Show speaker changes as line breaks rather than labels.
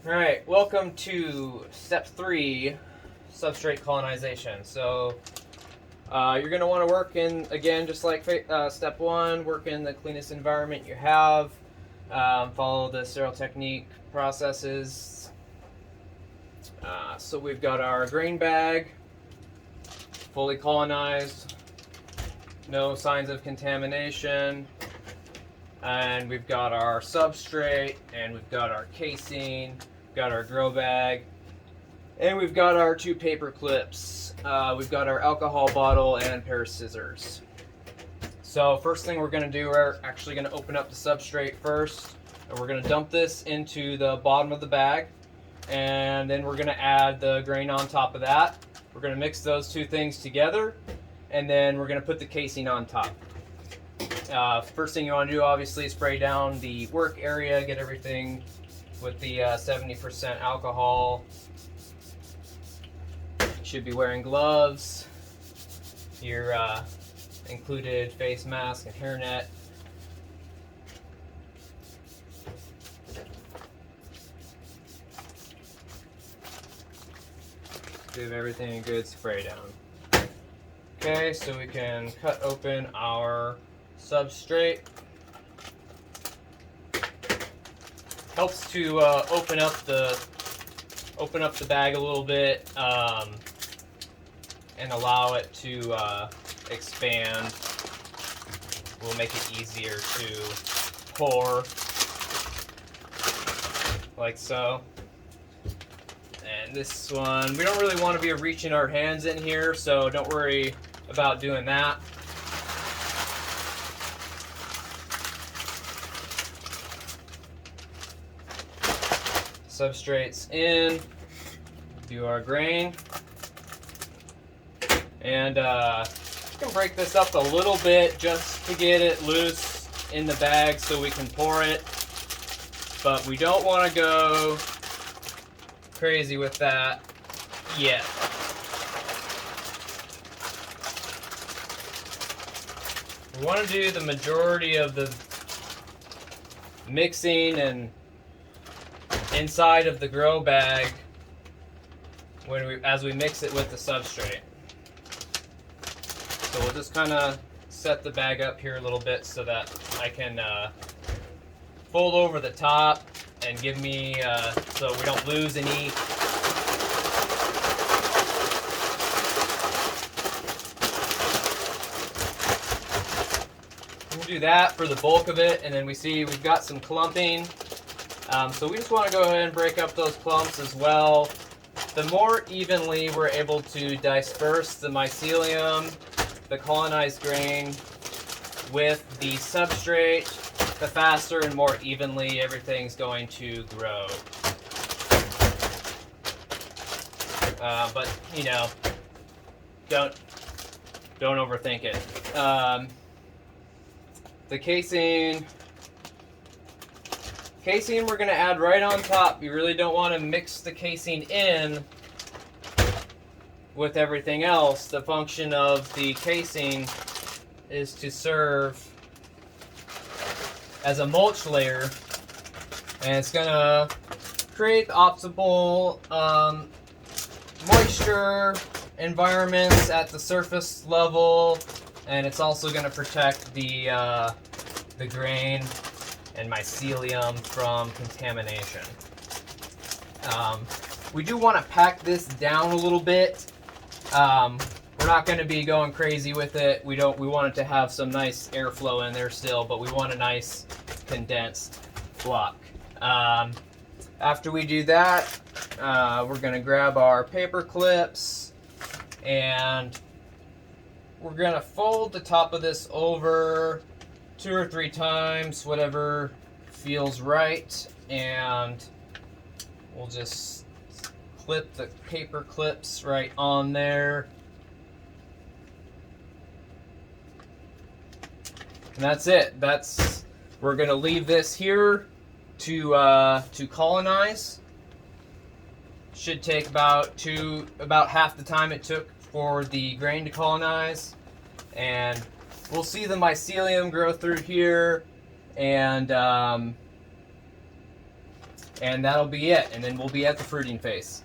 Alright, welcome to step 3, substrate colonization. So you're going to want to work in, again, just like step 1, work in the cleanest environment you have, follow the sterile technique processes. So we've got our grain bag, fully colonized, no signs of contamination. And we've got our substrate, and we've got our casing, we've got our grow bag, and we've got our 2 paper clips. We've got our alcohol bottle and a pair of scissors. So first thing we're going to do, we're actually going to open up the substrate first, and we're going to dump this into the bottom of the bag, and then we're going to add the grain on top of that. We're going to mix those 2 things together, and then we're going to put the casing on top. First thing you want to do, obviously, spray down the work area, get everything with the 70% alcohol. You should be wearing gloves, your included face mask and hairnet. Give everything a good spray down. Okay, so we can cut open our substrate. Helps to open up the bag a little bit and allow it to expand. Will make it easier to pour, like so. And this one, we don't really want to be reaching our hands in here, so don't worry about doing that. Substrates in, do our grain, and you can break this up a little bit just to get it loose in the bag so we can pour it, but we don't want to go crazy with that yet. We want to do the majority of the mixing and inside of the grow bag as we mix it with the substrate. So we'll just kind of set the bag up here a little bit so that I can fold over the top and give me so we don't lose any. We'll do that for the bulk of it, and then we see we've got some clumping. So we just want to go ahead and break up those clumps as well. The more evenly we're able to disperse the mycelium, the colonized grain, with the substrate, the faster and more evenly everything's going to grow. But you know, don't overthink it. The casing we're going to add right on top. You really don't want to mix the casing in with everything else. The function of the casing is to serve as a mulch layer, and it's going to create optimal moisture environments at the surface level, and it's also going to protect the grain and mycelium from contamination. We do want to pack this down a little bit. We're not going to be going crazy with it. We want it to have some nice airflow in there still, but we want a nice condensed block. After we do that, we're going to grab our paper clips, and we're going to fold the top of this over 2 or 3 times, whatever feels right, and we'll just clip the paper clips right on there. And that's it. We're gonna leave this here to colonize. Should take about half the time it took for the grain to colonize, and we'll see the mycelium grow through here, and And that'll be it. And then we'll be at the fruiting phase.